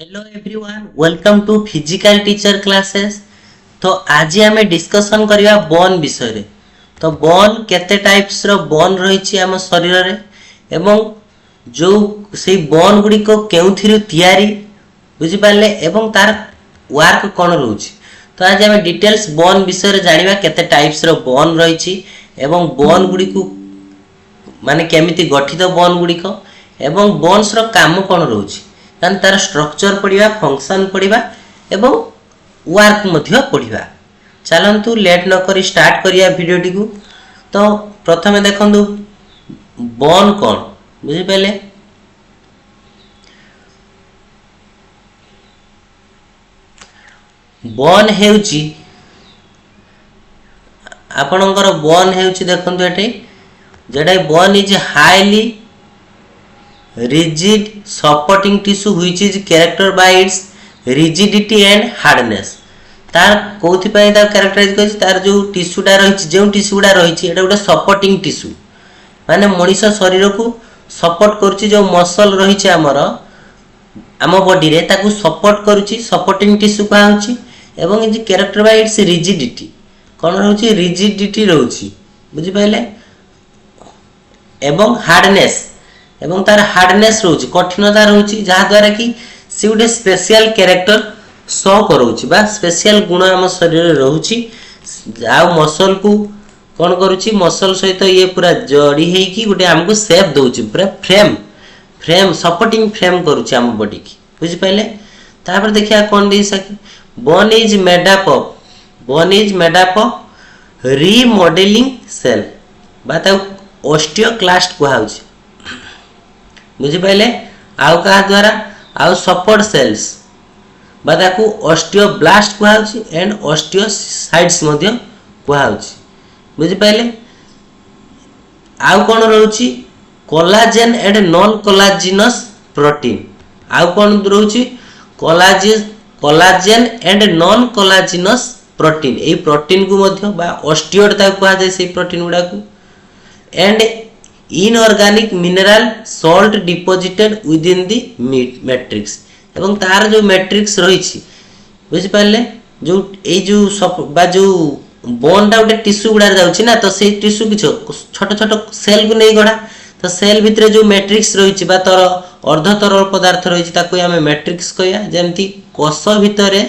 Hello everyone welcome to physical teacher classes. तो आज आम डिस्कशन करवा बोन विषय रे। तो बोन केते टाइप्स रो बोन रही आम शरीर रे एवं जो से बोन गुडी को केउथिरु तयारी बुझि पाले एवं तार वर्क कोन रहउछि। तो आज आम डिटेल्स बोन विषय रे जानिबा केते टाइप्स रो बोन रही एवं बोन गुडी को माने केमिति गठित बोन गुडी को एवं बोन्स रो काम कोन रहउछि तार स्ट्रक्चर पढ़िबा फंक्शन पढ़िबा एवं वर्क मध्य पढ़िबा। चलंतु लेट न करी स्टार्ट करिया वीडियो टी को। तो प्रथमे देखंतु बोन कोन बुझि पले। बोन हेउची आपनकर बोन हेउची देखंतु एठी जेडा bone is highly rigid supporting tissue which is characterized by its rigidity and hardness। तार कोथि पय ता कैरेक्टराइज करछि तार जो टिश्यूडा रहिछि जे टिश्यूडा रहिछि एटा गोटे सपोर्टिंग टिश्यू माने मनुष्य शरीर को सपोर्ट करछि जो मसल रहिछि हमर आम बॉडी रे ताकू सपोर्ट करछि सपोर्टिंग टिश्यू कहउछि एवं is character by its rigidity कोन रहउछि रिजिडिटी रहउछि बुझि पाइले एवं हार्डनेस एवं तार हार्डनेस रोची कठिनता रोची जहा द्वारा कि से गोटे स्पेशल कैरेक्टर शो करूची बा स्पेशल गुण हम शरीर रे रहउची आ मसल को कोन करूची मसल सहित ये पूरा जड़ी हे कि गोटे हमको शेप दोची पूरा फ्रेम सपोर्टिंग फ्रेम करूची हम बॉडी की बुझि पाइले। तापर देखिया कोन दे सकी bone is made up of remodelling cell बा ता ऑस्टियोक्लास्ट कहउची बुझि पाइले आउ का द्वारा आउ सपोर्ट सेल्स बादाकू ऑस्टियोब्लास्ट कहउछि एंड ऑस्टियोसाइट्स मध्य कहउछि बुझि पाइले। आउ कोन रहउछि collagen and non collagenous protein आउ कोन रहउछि collagen and non collagenous protein ए प्रोटीन को मध्य बा ऑस्टियोड ता कहा जाय से प्रोटीन गुडा को and inorganic mineral salt deposited within the matrix एवं तार जो मैट्रिक्स रही बुझि पाले जो ए जो बा जो बोन टा उटे टिश्यू गुडा जाउछि ना तो से टिश्यू किछ छोट छोट सेल को नै गढा तो सेल भितरे जो मैट्रिक्स रही बा तर अर्ध तरल पदार्थ रही ताको हम मैट्रिक्स कहया जेमति कोष भितरे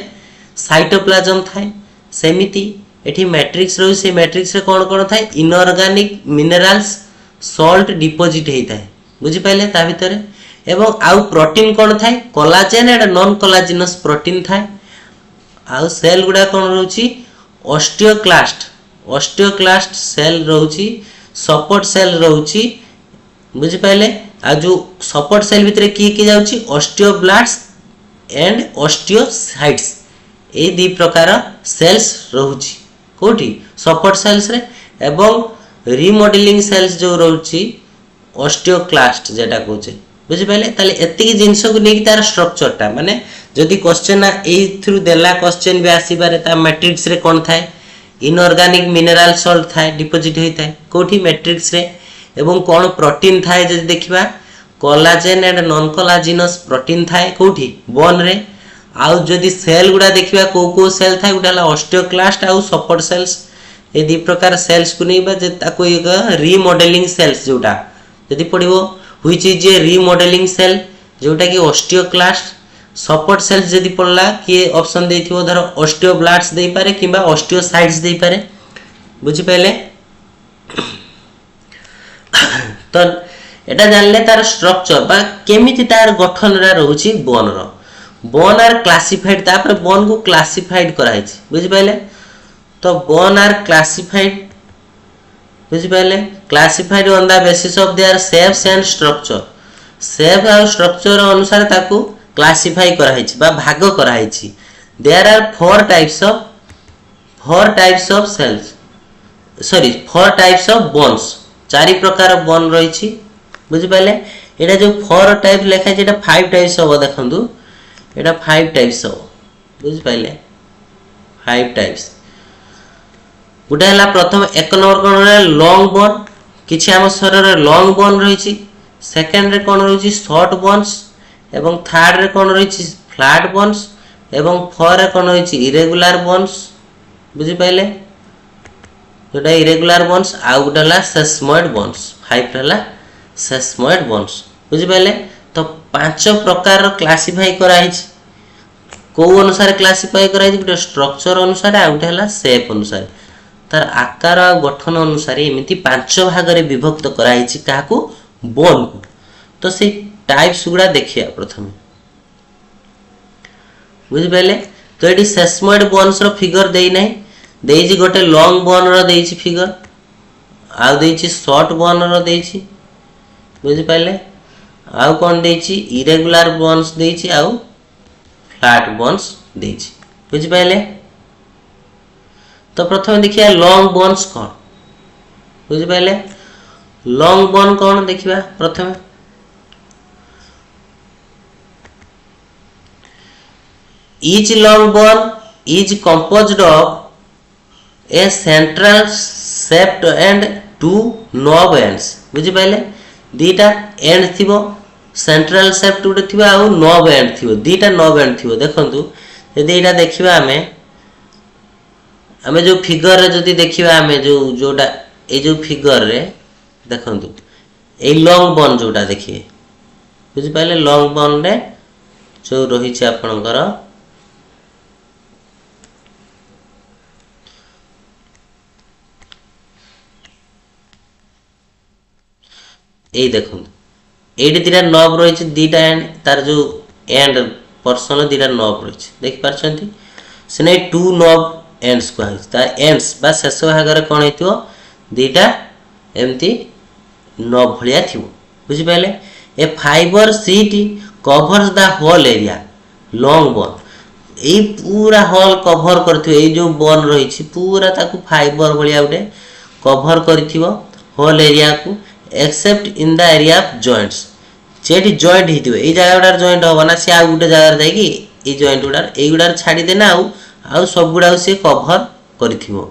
साइटोप्लाज्म थाए सेमिति एठी मैट्रिक्स रही से मैट्रिक्स रे कोन कोन थाए इनऑर्गेनिक मिनरल्स सॉल्ट डिपोजिट होता है बुझि पाइले ता भितरे एवं आउ प्रोटीन कोन थाए collagen and non collagenous protein थाए आउ सेल गुडा कोन रहउची ऑस्टियोक्लास्ट सेल रहउची सपोर्ट सेल रहउची बुझि पाइले आ जो सपोर्ट सेल भितरे की जाउची ऑस्टियोब्लास्ट एंड ऑस्टियोसाइट्स ए दी प्रकार सेल्स रहउची कोठी सपोर्ट सेल्स रे एवं रिमॉडलिंग सेल्स जो रहउची ऑस्टियोक्लास्ट जेटा कहउचे बुझि पाइले ताले एति जिंस को नेकी तार स्ट्रक्चर ता माने जदी क्वेश्चन ए थ्रू देला क्वेश्चन भी आसी पारे ता मैट्रिक्स रे कोन थाए इनऑर्गेनिक मिनरल सॉल्ट थाए डिपोजिट होई थाए कोठी मैट्रिक्स रे एवं कोन प्रोटीन थाए जदी देखिबा collagen and non collagenous protein थाए कोठी बोन रे आउ जदी सेल गुडा देखिबा को सेल थाए गुडा ऑस्टियोक्लास्ट आउ सपोर्ट सेल्स ए दी प्रकार सेल्स को नैबा जे ताको एक रीमॉडलिंग सेल्स जोटा यदि पडिबो which is a remodelling cell जोटा कि ऑस्टियोक्लास्ट सपोर्ट सेल्स यदि पडला कि ऑप्शन देथिबो धर ऑस्टियोब्लास्ट देई पारे किबा ऑस्टियोसाइट्स देई पारे बुझि पाइले। तो एटा जानले तार स्ट्रक्चर बा केमिति तार गठन रा रहउची बोन रो बोन आर क्लासिफाइड तापर बोन को क्लासिफाइड कराइछि बुझि पाइले। तो बोन आर क्लासिफाइड बुझि पाइले classified on the basis of their shapes and structure shape और स्ट्रक्चर अनुसार ताकू क्लासिफाई कराइछि बा भाग कराइछि। There are four types of cells four types of bones चारि प्रकार बोन रहिछि बुझि पाइले। एटा जो फोर टाइप लेखा छै एटा फाइव टाइप्स हो देखंतु एटा फाइव टाइप्स हो बुझि पाइले फाइव टाइप्स गुटे हला प्रथम एक नंबर कोन रे लॉन्ग बोन किछि हम शरीर रे लॉन्ग बोन रहिछि सेकंड रे कोन रहिछि शॉर्ट बोन्स एवं थर्ड रे कोन रहिछि फ्लैट बोन्स एवं 4 रे कोन होइछि इरेगुलर बोन्स बुझि पाइले जोटा इरेगुलर बोन्स आ गुडला सेस्मोइड बोन्स 5 हला सेस्मोइड बोन्स बुझि पाइले तो 5 प्रकार क्लासिफाई करा हिछि को अनुसार क्लासिफाई करा हिछि गुटे स्ट्रक्चर अनुसार आ गुटे हला शेप अनुसार तार आकार आ गठन अनुसार एमिति 5 भाग रे विभक्त करा हिछि काकू बोन को तो से टाइप्स गुडा देखिया प्रथम बुझि पाइले तो एटी सेस्मोइड बोन्स रो फिगर देई नै देइछि गोटे लॉन्ग बोन रो देइछि फिगर आ देइछि शॉर्ट बोन रो देइछि बुझि पाइले आ कोन देइछि इरेगुलर बोन्स देइछि आ फ्लैट बोन्स देइछि बुझि पाइले तो प्रथम देखिया लॉन्ग बोन्स कोन बुझि पाइले लॉन्ग बोन कोन देखिबा प्रथम each long bone is composed of a central shaft and two knob ends बुझि पाइले दीटा एंड थिबो सेंट्रल shaft उडे थिबा आ knob end थिबो दीटा knob end थिबो देखंतु यदि एटा देखिबा हमें जो फिगर रे जदी देखिबा हमें जोटा ए जो फिगर रे देखंतु ए लॉन्ग बोन जोटा देखिए बुझि पाइले लॉन्ग बोन रे जो रही छै आपनकर ए देखो एडी दिरा नॉब रही दीटा एंड तार जो एंड पर्सन दीटा नॉब रही देख पारछंती सेने टू नॉब एंड्स को है ता एंड्स बा शेष भाग रे कोन हेतियो दीटा एम्ति नॉब भलिया थिबो बुझि पाले a fibre sheet covers the whole area long bone ए पूरा होल कवर करथियो ए जो बोन रही छि पूरा ताकू फाइबर भलिया उडे कवर करथियो होल एरिया को except in the area of joints जेटी जॉइंट हिथिबो ए जगह उडार जॉइंट होबा ना से आ गुटे जगह जाई कि ए जॉइंट उडार ए गुडार छाडी देना आ सब गुडा से कवर करथिबो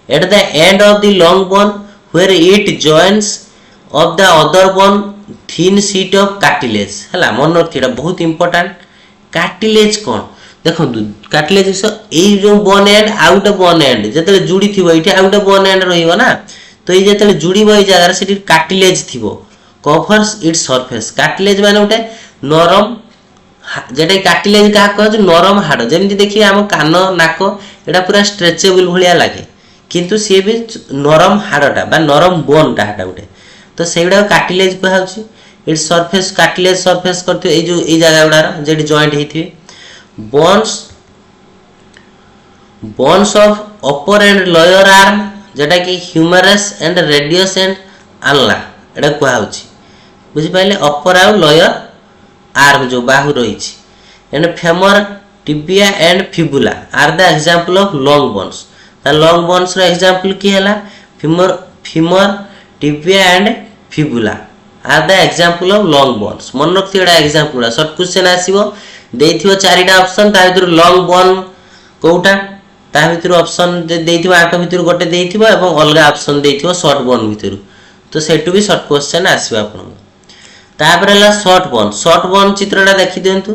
at the end of the long bone where it joints of the other bone thin sheet of cartilage हला मन रखिडा बहुत इंपोर्टेंट कार्टिलेज कोन देखंतु कार्टिलेज ए जो बोन एंड आउट बोन एंड जतले जुडी थिबो इठी आउट बोन एंड रहिबो ना तो ये जतले जुड़ीबो ए जगह से कार्टिलेज थिबो कवर्स इट्स सरफेस कार्टिलेज माने उठे नरम जेटा कार्टिलेज का कह जो नरम हाड़ जेमति देखि हम कान नाक एटा पूरा स्ट्रेचेबल भलिया लागे किंतु से भी नरम हाड़टा बा नरम बोनटा हाटा उठे तो सेगडा कार्टिलेज कहउची इट्स सरफेस कार्टिलेज सरफेस करते ए जो ए जगह उडार जेडी जॉइंट हेथिबे bones of upper and lower arm जेटा कि humerus and radius and ulna एटा कोआ होची बुझि पाइले अपर आ लोअर आर्म जो बाहु रही छि and femur tibia and fibula are the example of long bones ता लॉन्ग बोन्स रो एग्जांपल की हला femur tibia and fibula are the example of long bones मन रखथि एटा एग्जांपल शॉर्ट क्वेश्चन आसीबो देथिबो चारिटा ऑप्शन ता भीतर लॉन्ग बोन कोउटा ता भीतर ऑप्शन देथिबो आक भीतर गोटे देथिबो एवं अलगा ऑप्शन देथिबो शॉर्ट बोन भीतर तो सेटु भी शॉर्ट क्वेश्चन आसीबो आपन तापर हला शॉर्ट बोन चित्रटा देखि देंतु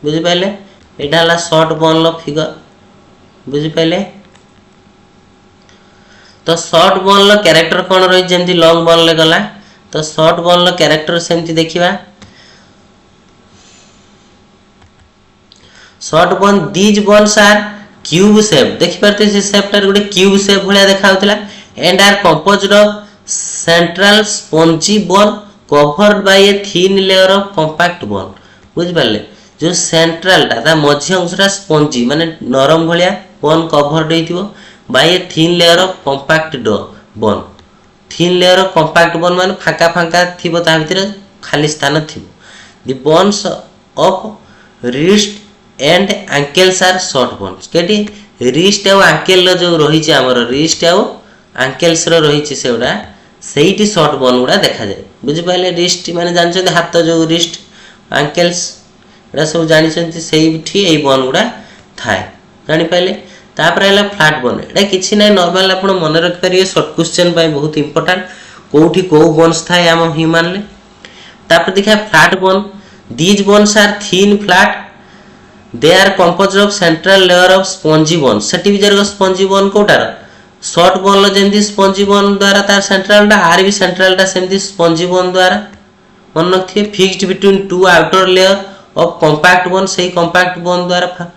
बुझि पाइले एटा हला शॉर्ट बोन लो फिगर बुझि पाइले तो शॉर्ट बोन लो कैरेक्टर कोन रही जेंति लॉन्ग बोन ले गला तो शॉर्ट बोन लो कैरेक्टर सेंति देखिबा short bone these bones are cube shape देखि परते से शेपटर गुडे क्यूब शेप भलिया देखाउतला and are composed of central spongy bone covered by a thin layer of compact bone बुझ पाले जो सेंट्रल ता मझी अंशरा स्पंजी माने नरम भलिया बोन कवर्ड हेतिबो by a thin layer of compact bone thin layer of compact bone माने फाका फाका थिबो ता भीतर खाली स्थान थिबो the bones of wrist and ankles are short bones केटी रिस्ट और एंकल जो रही छि हमर रिस्ट और एंकल्स रो रही छि सेउडा सेइटी शॉर्ट बोन गुडा देखा जाय बुझि पाइले रिस्ट माने जान छथि हाथ जो रिस्ट एंकल्स एडा सब जानि छथि सेइठी ए बोन गुडा थाए जानि पाइले तापर हला फ्लैट बोन एडा किछि नै नॉर्मल आपण मन रख परिए शॉर्ट क्वेश्चन पाई बहुत इंपोर्टेंट कोठी को बोन्स थाए हम ह्यूमन ले तापर देखा flat bone these bones are thin flat they are composed of central layer of spongy bone सेठी भी जरग स्पंजी बोन कोटार शॉर्ट बोन जेमती स्पंजी बोन द्वारा तार सेंट्रल टा आर भी सेंट्रल टा सेमती स्पंजी बोन द्वारा मन रखिए fixed between two outer layer of compact bone सही कंपैक्ट बोन द्वारा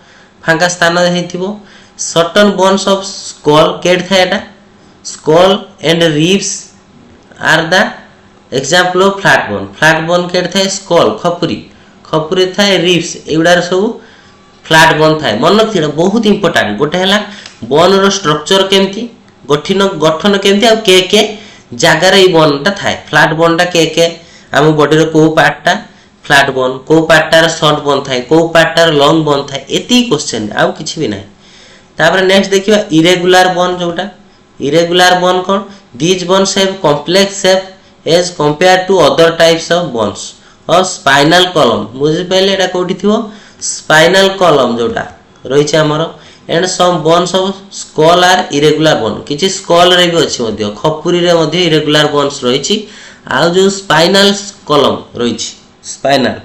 फांका स्थान हेतिबो सर्टन बोन्स ऑफ स्कल केड था एटा skull and ribs are the example of flat bone केड था स्कल खपुरी था रिब्स एगुडार सब फ्लैट बोन था मन रखिए बहुत इंपोर्टेंट गोटे है बोन रो स्ट्रक्चर केमती गठन केमती आ के जगार ये बोन टा थाए फ्लैट बोन टा के आम बॉडी रो को पार्ट टा फ्लैट बोन को पार्ट टा शॉर्ट बोन थाए को पार्ट टा लॉन्ग बोन थाए एती क्वेश्चन आउ किछि भी नाही तापर नेक्स्ट देखिबा इरेगुलर बोन जोटा इरेगुलर बोन कोन these bones have complex shape as compare to other types of bones और स्पाइनल कॉलम बुझि पहले एटा कोठी थिवो स्पाइनल कॉलम जोटा रहिছে हमर and some bones of skull are irregular bone किछि स्कल रे भी अछि मध्य खपुरी रे मध्य इरेगुलर बोन्स रहिछि आ जो स्पाइनल कॉलम रहिछि स्पाइनल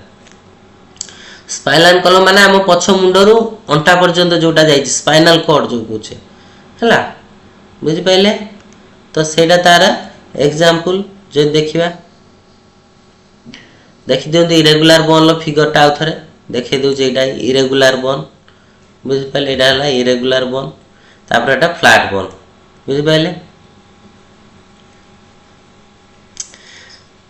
कॉलम माने हम पछ मुंडरू अंटा पर्यंत जोटा जाइछि स्पाइनल कॉर्ड जो कुछे हला बुझि पहले तो सेटा तार एग्जांपल जे देखिबा देखि दियौ इरेगुलर बोन लो फिगर टा उथरे देखि दउ जे एटा इरेगुलर बोन बुझि पहले एटा हला इरेगुलर बोन तापर एटा फ्लैट बोन बुझि पहले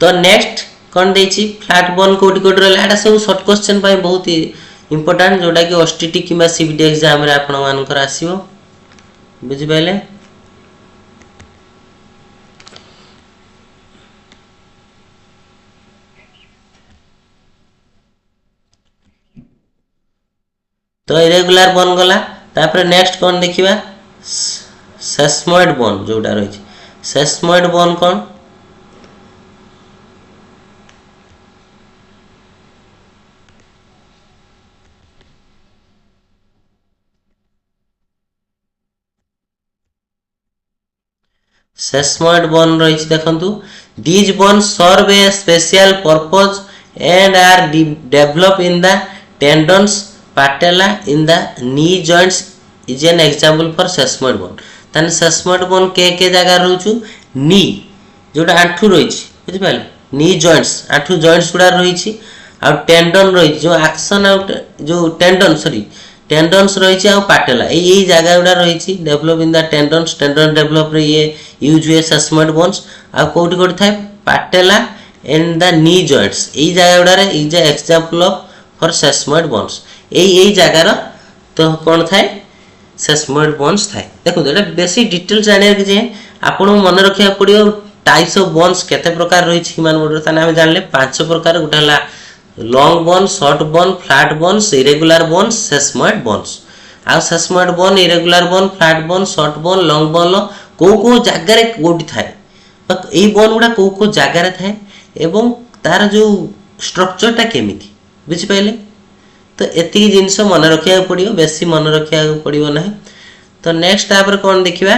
तो नेक्स्ट कौन देछि फ्लैट बोन कोटी कोटी रहला एटा सब शॉर्ट क्वेश्चन पाई बहुत इंपोर्टेंट जोटा कि ओस्टीटी किबा सीबीटी एग्जाम रे आपण मानकर आसीबो बुझि पहले तो इरेगुलर बोन गला तापर नेक्स्ट कौन देखिबा सेस्मोइड बोन जोटा रही सेस्मोइड बोन कौन सेस्मोइड बोन रही देखंतु these bone serve a special purpose and are develop in the tendons patella in the knee joints is an example for sesamoid bone ताने sesamoid bone के जगह रहउछु नी जोटा आंठू रही बुझि पाले नी जॉइंट्स आंठू जॉइंट्स गुडा रही आ टेंडन रही जो एक्शन आउट जो टेंडन सॉरी टेंडन्स रही आ पाटेला ए जगह गुडा रही develop in the tendons tendon develop रे ये यूज हुए sesamoid bones आ कोठी कोठी थाए पाटेला एंड द नी जॉइंट्स ए जगह गुडा रे is example of for sesamoid bones এই জায়গার তো কোন থাই সেসময়েড बोन्स थाए देखो एटा बेसी डिटेल जानिया कि जे आपण मन रखिया पड़ियो टाइप्स ऑफ बोन्स केते प्रकार रही छि मान बोर्ड ताने हम जानले पांच प्रकार गुटा हला long bone short bone flat bones irregular bones sesamoid bones आ sesamoid bone irregular bone flat bone short bone long bone को जगह रे कोठी थाए ए बोन गुडा को जगह रे थाए एवं तार जो स्ट्रक्चर टा केमिति बुझि पाइले तो एति जिंस मन रखिया पड़ियो बेसी मन रखिया पड़ियो नाही तो नेक्स्ट तापर कोन देखिबा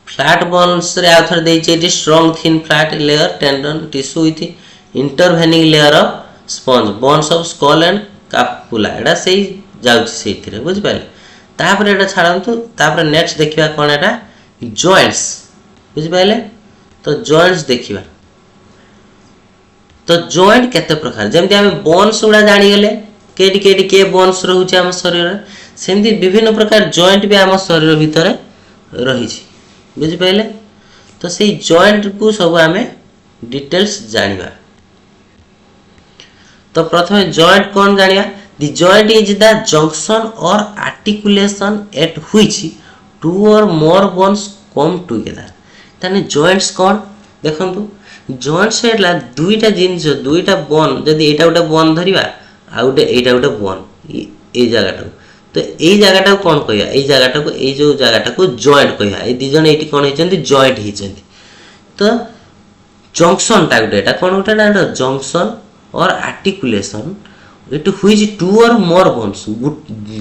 फ्लैट बोन्स रे आथर देछि एटी strong thin flat layer tendon tissue with intervening layer of sponge bones of skull and scapula एडा सेही जाउछि सेथिरे बुझि पाले तापर एडा छाडंतु तापर नेक्स्ट देखिबा कोन एटा जॉइंट्स बुझि पाले तो जॉइंट्स देखिबा तो जॉइंट केते प्रकार जेमति हम बोन्स उडा जानि गेले केडी केडी के बोन्स रहउछि हम शरीर रे सेमति विभिन्न प्रकार जॉइंट भी हम शरीर भीतर रही छि बुझि पहले तो सेही जॉइंट को सब हमें डिटेल्स जानिबा तो प्रथमे जॉइंट कोन जानिया the joint is the junction और आर्टिकुलेशन एट व्हिच टू और मोर बोन्स कम टुगेदर तने जॉइंट्स कोन देखंतु जॉइंट्स हेला दुईटा जिंस दुईटा बोन जदी एटा उटा बोन धरिबा आ उटे एटा उटा बोन ए जगहटा तो ए जगहटा कोन कहया ए जगहटा को ए जो जगहटा को जॉइंट कहया ए दी जण एटी कोन हेचंती जॉइंट हेचंती तो जंक्शन टा उटे एटा कोन उटा ना जंक्शन और आर्टिकुलेशन इट व्हिच टू और मोर बोन्स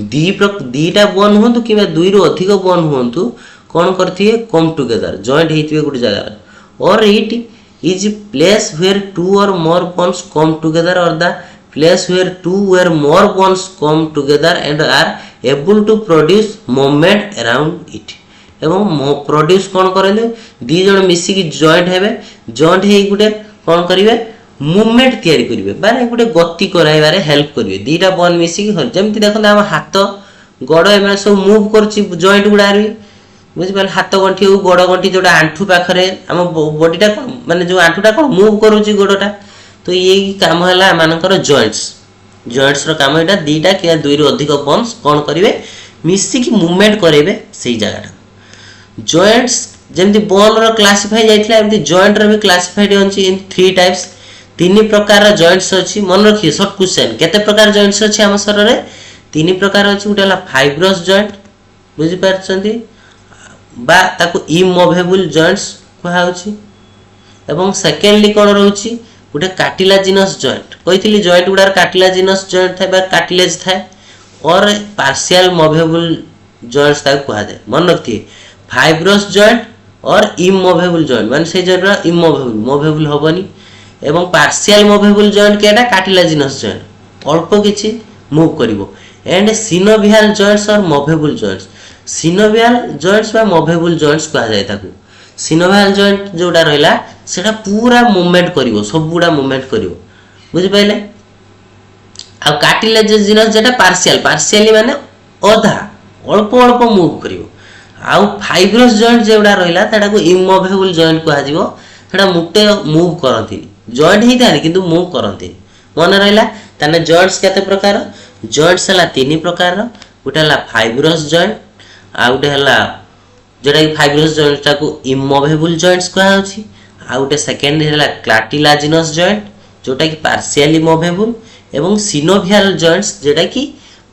दीटा बोन होंतु किबा दुई रो अधिक बोन होंतु कोन करथिए कम टुगेदर जॉइंट हेतिबे गुड जगह और eighty is place where two or more bones come together or the place where two or more bones come together and are able to produce movement around it एवं produce कौन करेंगे दी जन मिसिकी joint हेबे joint हे गुटे कौन करिवे movement तयारी करिवे बारे गुटे गति कराइबारे हेल्प करिवे दीटा बोन मिसिकी हो जेमति देखन हम हाथ गोड़ एमे सब मूव करछि जॉइंट गुडारी बुझि पाल हाथ गंठी हो गोड़ गंठी जोटा आंठू पाखरे हम बॉडीटा माने जो आंठूटा कोन मूव करूछि गोड़टा तो ये काम हला मानकर जॉइंट्स रो काम एटा दीटा कि दुई रो अधिक बोन्स कोन करिवे मिसिकी मूवमेंट करेबे सेही जगहटा जॉइंट्स जेमति बोन रो क्लासिफाई जाइथिला एमति जॉइंट रो भी क्लासिफाइड होछि इन 3 टाइप्स तीन प्रकार रो जॉइंट्स अछि मन रखिए शॉर्ट क्वेश्चन केते प्रकार जॉइंट्स अछि हम शरीर रे तीन प्रकार अछि उटेला फाइब्रस जॉइंट बुझि पारछंती बा ताकू इमूवेबल जॉइंट्स कहा होछि एवं सेकेंडली कोन रहउछि उटे कार्टिलाजिनस जॉइंट कहितली जॉइंट गुडार कार्टिलाजिनस जॉइंट थाय बा कार्टिलेज थाय और पार्शियल मूवेबल जॉइंट्स ताकू कहा जाय मन रखिए फाइब्रस जॉइंट और इमूवेबल जॉइंट माने से जॉइंट इमूवेबल मूवेबल होबनी एवं पार्शियल मूवेबल जॉइंट केटा कार्टिलाजिनस जॉइंट अल्प किछि मूव करिवो एंड सिनोवियल जॉइंट्स और मूवेबल जॉइंट्स सिनोवियल जॉइंट्स बा मूवेबल जॉइंट्स कहा जाय ताकू सिनोवियल जॉइंट जोडा रहला सेटा पूरा मूवमेंट करिवो सब गुडा मूवमेंट करिवो बुझि पाइले आ कार्टिलाजिनस जेटा पार्शियली माने आधा अल्प अल्प मूव करिवो आउ फाइब्रस जॉइंट जेडा रहला ताडा को इमूवेबल जॉइंट कहा जीवो सेटा मुटे मूव करंती जॉइंट ही थानी किंतु मूव करंती मन रहला तने जॉइंट्स केते प्रकार जॉइंट्स हला तीन प्रकार गोटे हला फाइब्रस जॉइंट आ गोटे हला जेडा कि फाइब्रस जॉइंट टाको इमूवेबल जॉइंट्स कहा होछि आ गोटे सेकेंड हला कार्टिलाजिनस जॉइंट जोटा कि पार्शियली मूवेबल एवं सिनोवियल जॉइंट्स जेडा कि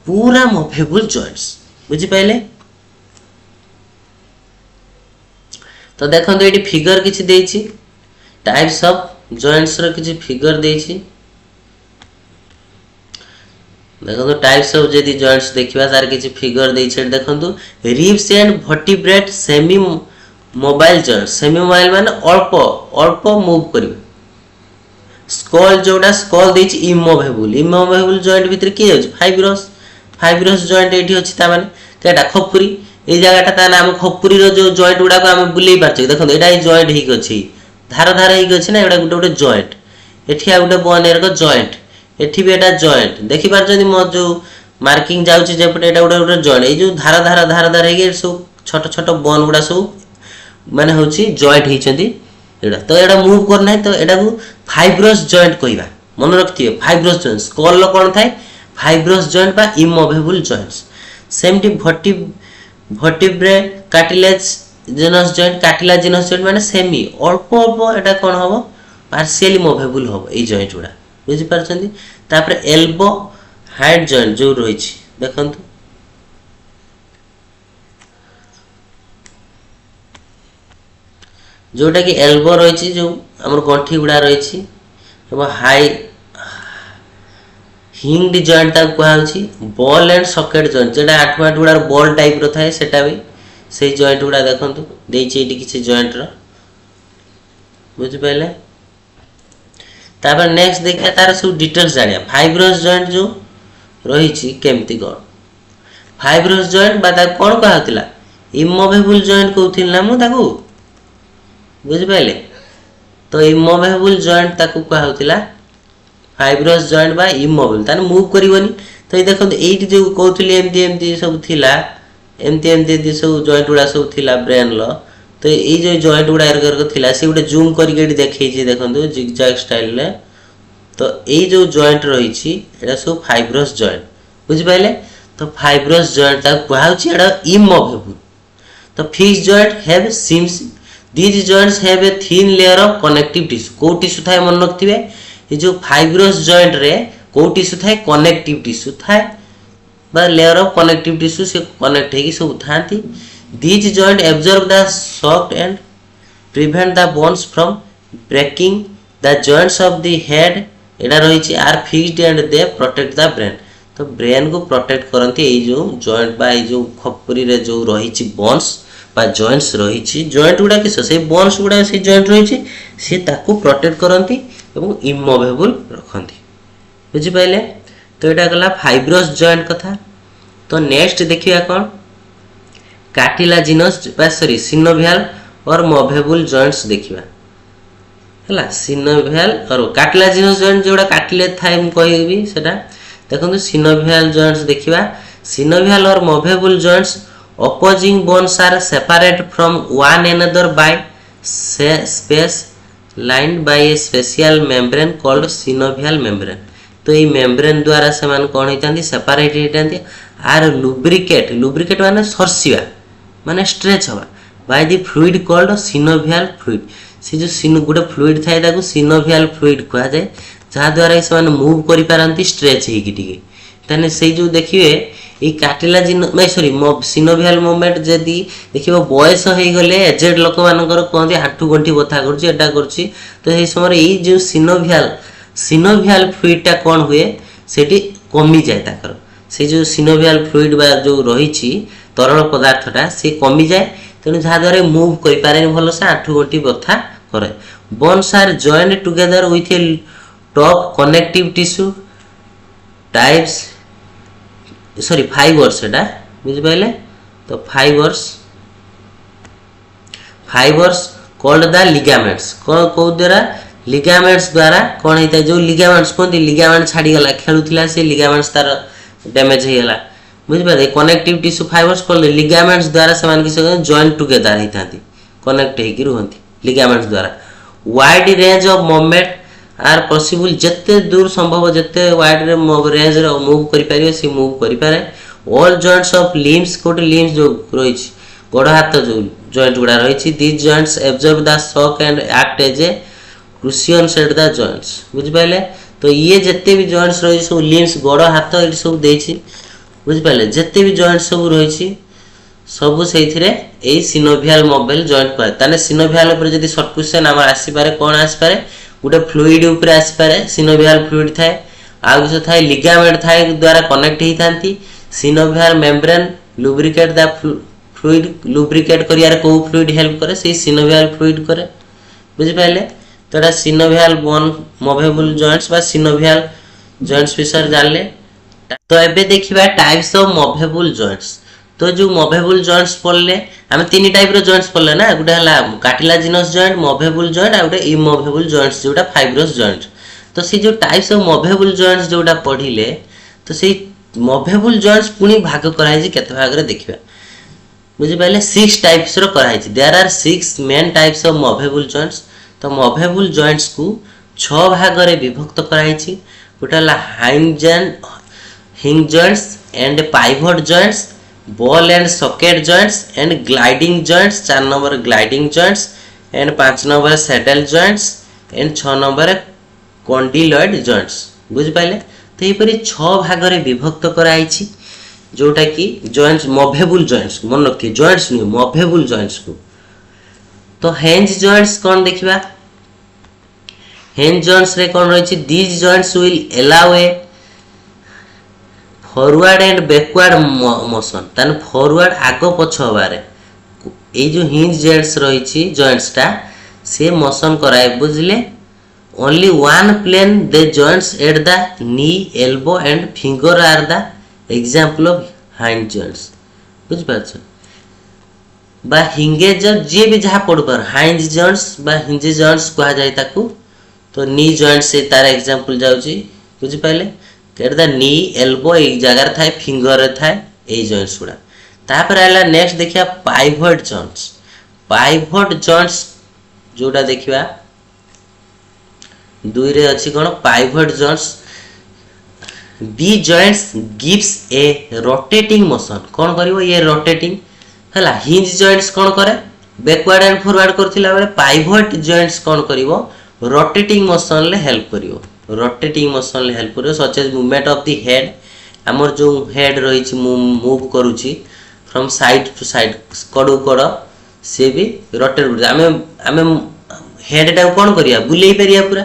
पूरा मूवेबल जॉइंट्स बुझि पाइले तो देखो ये फिगर किछि देछि टाइप्स ऑफ जॉइंट्स रो किछि फिगर देछि देखो टाइप्स ऑफ जदी जॉइंट्स देखिबा तार किछि फिगर देछि देखो ribs and vertebrate semi mobile joints semi mobile माने अल्प अल्प मूव करिवे स्कल जोडा स्कल देछि इमूवेबल जॉइंट भीतर की जाउछ फाइब्रस जॉइंट एठी अछि ता माने केटा खपुरी ए जगहटा ता नाम खपुरी रो जो जॉइंट गुडा को हम बुलेई पारछे देखो एटा ही जॉइंट ही अछि धार धार ही अछि ना एटा गुटे गुटे जॉइंट एठी आ गुटे बोनेर को जॉइंट एठी भी एटा जॉइंट देखि पारछनी मो जो मार्किंग जाउची जेपटे एटा गुटे गुटे जॉइंट ए जो धार धार हे सब छोट छोट बोन गुडा सब माने होची जॉइंट हिचंती एटा तो एटा मूव करना है तो एटा को फाइब्रस जॉइंट कहिबा मन रखथिए फाइब्रस जॉइंट स्कल लो कोन थाय फाइब्रस जॉइंट बा इमूवेबल जॉइंट्स सेमटी वर्टिब्रेट कार्टिलाजिनस जॉइंट माने सेमी अल्प अल्प एटा कोन होबो पार्शियली मूवेबल होबो ए जॉइंट गुडा बुझि पारछंती तापर एल्बो हाइट जॉइंट जो रहिछि देखंतु जोटा कि एल्बो रहिछि जो हमर गंठी गुडा रहिछि एवं हाई हिंग्ड जॉइंट ता कहा होछि बॉल एंड सॉकेट जॉइंट जेटा आठवा गुडार बॉल टाइप रो थाए सेटा भी से जॉइंट गुडा देखंतु देछि एटी किछि जॉइंट रो बुझि पाइले तापर नेक्स्ट देखिया तार सब डिटेल्स जानिया फाइब्रस जॉइंट जो रहिछि केमति कोन फाइब्रस जॉइंट बा ता कोन कहा होतिला इमूवेबल जॉइंट कहउथिल ना मु ताकू बुझि पाइले तो इमूवेबल जॉइंट ताकू कहा होतिला फाइब्रस जॉइंट बा इमूवेबल ताने मूव करिवनी तो ये देखो एटी जो कहउथिले एमती सब थिला एमती सब जॉइंट गुडा सब थिला ब्रेन लो तो ये जो जॉइंट गुडा एरगर थिला से गुटे जूम करके एटी देखै छी देखंतु जिगजैग स्टाइल ले तो ये जो जॉइंट रही छी एटा सब फाइब्रस जॉइंट बुझि पाइले तो फाइब्रस जॉइंट ता कहा होछि एटा इमूवेबल तो fixed joint have seems these joints have a thin layer of connective tissue को टिश्यू थाए मन रखथिबे ये जो फाइब्रस जॉइंट रे को टिश्यू थाए कनेक्टिव टिश्यू थाए बा लेयर ऑफ कनेक्टिव टिश्यू से कनेक्ट हेकी सब थांती these joint absorb the shock and prevent the bones from breaking the joints of the head एडा रही are fixed and they protect the brain तो ब्रेन को प्रोटेक्ट करती ये जो जॉइंट बा ये जो खपुरी रे जो रही बोन्स बा जॉइंट्स रही जॉइंट गुड़ा किस से बोन्स गुड़ा से जॉइंट रही सी ताकू प्रोटेक्ट करती एवं इमूवेबल रखती बुझिपारे। तो यहाँ गला फाइब्रस जॉइंट कथा। तो नेक्स्ट देखिए कौन कार्टिलाजिनस सॉरी सिनोवियल और मूवेबल जॉइंट्स देखिबा है सिनोवियल और कार्टिलाजिनस जॉइंट जोड़ा कार्टिलेज थाए मु कहबी सेटा देखो सिनोवियल जॉइंट्स देखिबा। सिनोवियल और movable joints opposing bones are separated from one another by space lined by a special membrane called synovial membrane। तो ये मेम्ब्रेन द्वारा से मान कौन होती सेपरेट होती आर लुब्रिकेट माने सरसिवा माने स्ट्रेच हवा by the fluid called synovial fluid. से जो गोटे फ्लूइड थाए ताको सिनोवियल फ्लूइड कहा जाए जहाँ द्वारा से मूव करि पारंती स्ट्रेच हेकी टिके ताने से जो देखिए ये कार्टिलाजिन सॉरी सिनोवियल मूवमेंट जदि देखिए बयस हो गले एजेड लोक मानकर कहते हाथू गंठी बथा करटा कर तो ये समय ये जो सिनोवियल फ्लूइडटा कौन हुए सेठी कमी जाए ताकर से जो सिनोवियल फ्लूइड बा जो रही तरल पदार्थटा से कमी जाए तेणु जहाँ द्वारा मूव करें भल से आंठू गंठी बथा करे। Bones are joined together with a top connective tissue types sorry fibres एटा बुझिपारे। तो फाइबर्स कॉल्ड द लिगामेंट्स को द्वारा लिगामेंट्स द्वारा कौन होता है जो लिगामेंट्स कहते लिगामेंट छाड़ी गला खेलुला से लिगामेंट्स तार डैमेज हो गला बुझिपारे। Connective tissue fibres called ligaments द्वारा से जॉइंट टुगेदर होता कनेक्ट होकर रुहती लिगामेंट्स द्वारा। Wide range of movement are possible जिते दूर संभव जिते वाइड रेंज रो मूव करि से मूव करि पारे। ऑल जॉइंट्स ऑफ लिम्स कोट लिम्स जो रही गोड़ हाथ जो जॉइंट गुड़ा रही this joints absorb the shock and act as a cushion set the joints बुझिपारे। तो ये जिते भी जॉइंट्स रही सब लिम्स गोड़ हाथ ये सब देछि बुझिपारे जिते भी जॉइंट सब रही सब से यही सिनोवियल मूवेबल जॉइंट पाए ताने सिनोवियल ऊपर जदी शॉर्ट क्वेश्चन आम आसी पारे कौन आसी पारे गोटे फ्लूइड ऊपर आसी पारे सिनोवियल फ्लूइड थाए आउ किछ थाए लिगामेंट थाए द्वारा कनेक्ट ही थांती synovial membrane lubricate the fluid lubricate करियार को फ्लूइड हेल्प करे से सिनोवियल फ्लूइड करे बुझिपाले। तो एटा सिनोवियल बोन मूवेबल जॉइंट्स बा सिनोवियल जॉइंट्स विषय जानले। तो एबे देखिबा टाइप्स ऑफ मूवेबल जॉइंट्स। तो जो मूवेबल जॉइंट्स पढ़ले आम तीन टाइप रो जॉइंट्स पढ़ले ना गोटे है कार्टिलाजिनस जॉइंट मूवेबल जॉइंट आ गोटे इमूवेबल जॉइंट्स जोटा फाइब्रस जॉइंट। तो से जो टाइप्स ऑफ मूवेबल जॉइंट्स जोटा पढ़िले तो से मूवेबल जॉइंट्स पुनी भाग कराई केते भाग रे देखिबा बुझिपाले 6 टाइप्स रो कराई there are 6 main types of movable joints. तो मूवेबल जॉइंट्स को 6 भाग रे विभक्त कराई गोटे है hinge joints and pivot joints ball and socket joints and gliding joints 4 number gliding joints and 5 number saddle joints and 6 number condyloid joints बुझिपाले। तो यहपरि 6 भाग रे विभक्त कराई जोटा कि जॉइंट्स मूवेबल जॉइंट्स मन रखिए जॉइंट्स नहीं मूवेबल जॉइंट्स को। तो हिंज जॉइंट्स कौन देखिबा हिंज जॉइंट्स रे कौन रही these joints will allow A forward and backward motion तान फॉरवर्ड आगो पछ हबारे ए जो हिंज जॉइंट्स रही जॉइंट्स टा से मोशन कराए बुझले। Only one plane the joints at the knee elbow and finger are the example of hinge joints बुझ पाछ बा हिंगेज जे भी जहाँ पड़ पर हाइंज जॉइंट्स बा हिंज जॉइंट्स कहा जाए ताकू। तो नी जॉइंट से तार एग्जांपल जाउची बुझ पाइले केट द नी एल्बो एक जगह थाए फिंगर थाए ए जॉइंट्स गुड़ा। तापर आला नेक्स्ट देखिया पाइवट जॉइंट्स। पाइवट जॉइंट्स जोटा देखिबा दुई रे अछि कोन pivot joints be joints gives a rotating motion कोन करिवो ये रोटेटिंग हला हिंज जॉइंट्स कोन करे बैकवर्ड एंड फॉरवर्ड करथिला बेले पाइवट जॉइंट्स कोन करिवो रोटेटिंग मोशन ले हेल्प करिवो रोटेटिंग मोशन ले हेल्प करिवो such as movement of the head हमर जो हेड रही छि मूव करूची फ्रॉम साइड टू साइड कड़ू कड़ से भी रोटेट आमे आमे हेड टा कोन करिया बुलेई परिया पूरा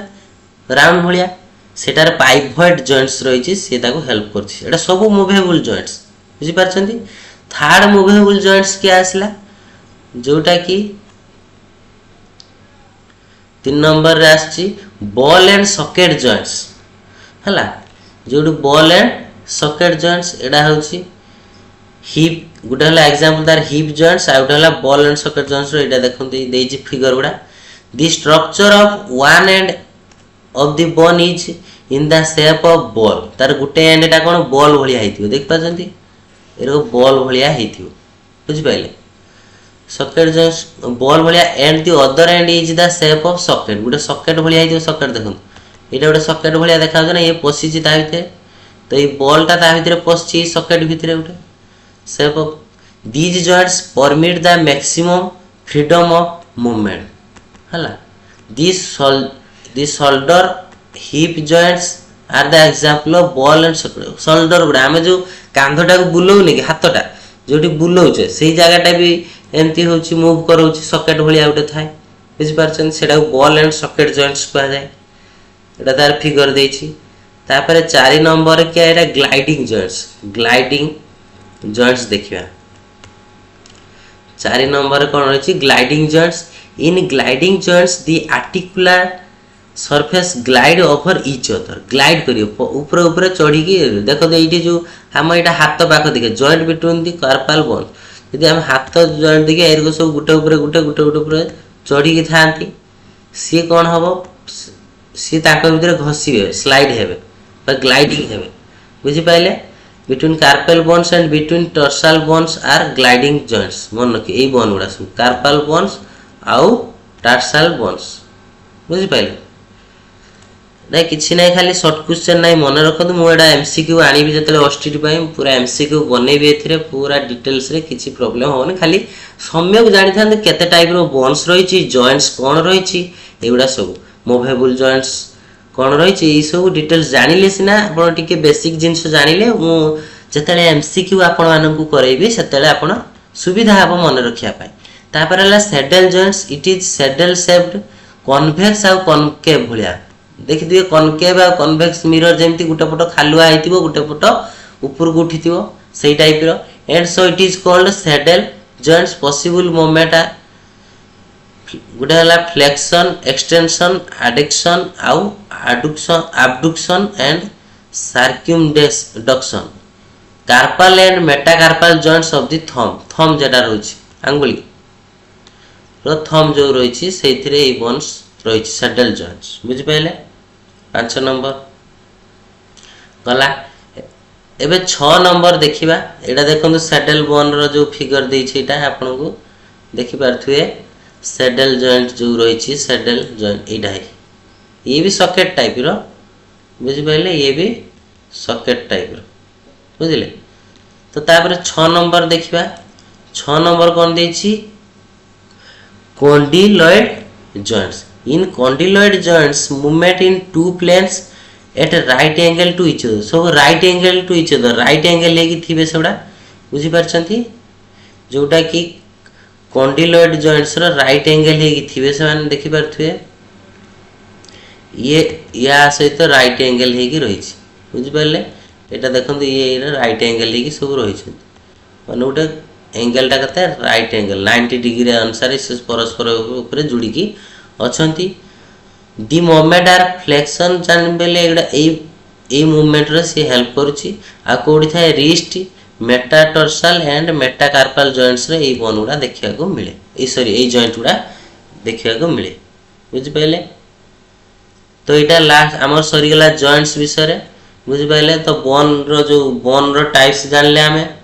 राउंड भलिया सेटार पाइवट जॉइंट्स रही से ताको हेल्प करछि एटा सब मूवेबल जॉइंट्स बुझी पारछंती। थर्ड मूवेबल जॉइंट्स क्या आसला जोटा कि 3 नंबर रे आछि बॉल एंड सॉकेट जॉइंट्स हला जो बॉल एंड सॉकेट जॉइंट्स एडा होछि हिप गुटा हला एग्जांपल तार हिप जॉइंट्स आ गुटा हला बॉल एंड सॉकेट जॉइंट्स रो एडा देखंती देछि फिगर गुडा the structure of one end of the bone is in the shape of ball तार गुटे एंड एटा कोन बॉल भलिया हेतियो देख पाछंती एरो बॉल भलिया हेतियो बुझि पाइले सॉकेट जॉइंट्स बॉल भलिया and the other end is the shape of socket गुटे socket भलिया हेतियो सॉकेट देखन एटा गुटे सॉकेट भलिया देखा ना ये पसिछि ता भितरे तो ये बॉल ता भितरे पसिछि सॉकेट भितरे गुटे shape of these joints permit the maximum freedom of movement हला this shoulder hip joints are the example of ball and socket shoulder गुडा हमें जो कांधटा को बुलौनी कि हाथटा जोटी बुलौचे सेही जगहटा भी एमती होची मूव करोची सॉकेट भलिया उठे थाए बुझि पारछन सेटा बॉल एंड सॉकेट जॉइंट्स कहा जाए एटा तार फिगर देछि तापर 4 नंबर के एटा ग्लाइडिंग जॉइंट्स देखिबा 4 नंबर कोन रहछि gliding joints in gliding joints the articular surface glide over each other glide करियो ऊपर ऊपर चढ़ी की देखो तो एठी जो हम एटा हाथ पाख देखे joint between the carpal bone यदि हम हाथ जॉइंट देखे एरको सब गुटे ऊपर चढ़ी की थांती सी कोन हबो सी ताको भीतर घसीबे स्लाइड हेबे बा ग्लाइडिंग हेबे बुझि पाइले between carpal bones and between tarsal bones are gliding joints मन रखी एई बोन गुडा सब कार्पल बोन्स आउ टर्सल बोन्स बुझि पाइले नहीं किसी नहीं खाली शॉर्ट क्वेश्चन नहीं मन रखु मुझे एमसीक्यू आनी जो ओस्टीटी पूरा एमसीक्यू बनैबी ए पूरा डिटेल्स रे किसी प्रॉब्लम होनी खाली सम्यक जानी था केते टाइप रो बोन्स रही जॉइंट्स कौन रही एगुड़ा सब मूवेबल जॉइंट्स कौन रही सब डिटेल्स जानिले सिना आपण टिके बेसिक जिंस जानिले मु जतले एमसीक्यू आपण मानकू करैबी सेतले आपण सुविधा हबो मन रखिया पाई तापर हला saddle joints it is saddle shaped convex आ कनकेव भलिया देखि दिए कनकेव आ कन्वेक्स मिरर जेमती गुटे पट खालुआ हेतिबो गुटे पट ऊपर को उठितिबो सेही टाइप रो and so it is called saddle joints possible movement आ गुटे हला फ्लेक्शन एक्सटेंशन एडक्शन आउ abduction and circumduction carpal and metacarpal joints of the thumb जेटा रहिछि अंगुली रो थंब जो रहिछि सेथिरे ए बोन्स रहिछि सैडल जॉइंट्स बुझि पाइले 5 नंबर गला एबे 6 नंबर देखिबा एटा देखंतु सैडल बोन रो जो फिगर देछि एटा आपन को देखि पारथुए सैडल जॉइंट जो रहिछि सैडल जॉइंट एटा है ये भी सॉकेट टाइप रो बुझि पाइले ये भी सॉकेट टाइप रो बुझिले तो तापर 6 नंबर देखिबा 6 नंबर कोन देछि condyloid joints in condyloid joints movement in two planes at right angle to each other so right angle to each other right angle लेकी थिबे सेबडा बुझि पारछंती जोटा कि condyloid joints रो right angle लेकी थिबे से माने देखि पारथुए ये या सहित right angle लेकी रही छि बुझि पारले एटा देखंतु ये right angle लेकी सब रही छि माने उटा एंगल टा कते राइट एंगल 90 डिग्री अनुसार से परस्पर ऊपर जुड़ी की अछंती दी मूवमेंट आर फ्लेक्शन जान बेले एडा ए मूवमेंट रे से हेल्प करूची आ कोडी थाए wrist metatarsal and metacarpal joints रे ए बोन गुडा देखिया को मिले ए सॉरी ए जॉइंट गुडा देखिया को मिले बुझि पाइले तो एटा लास्ट हमर सरी गेला जॉइंट्स विषय रे बुझि पाइले तो बोन रो टाइप्स जानले हमें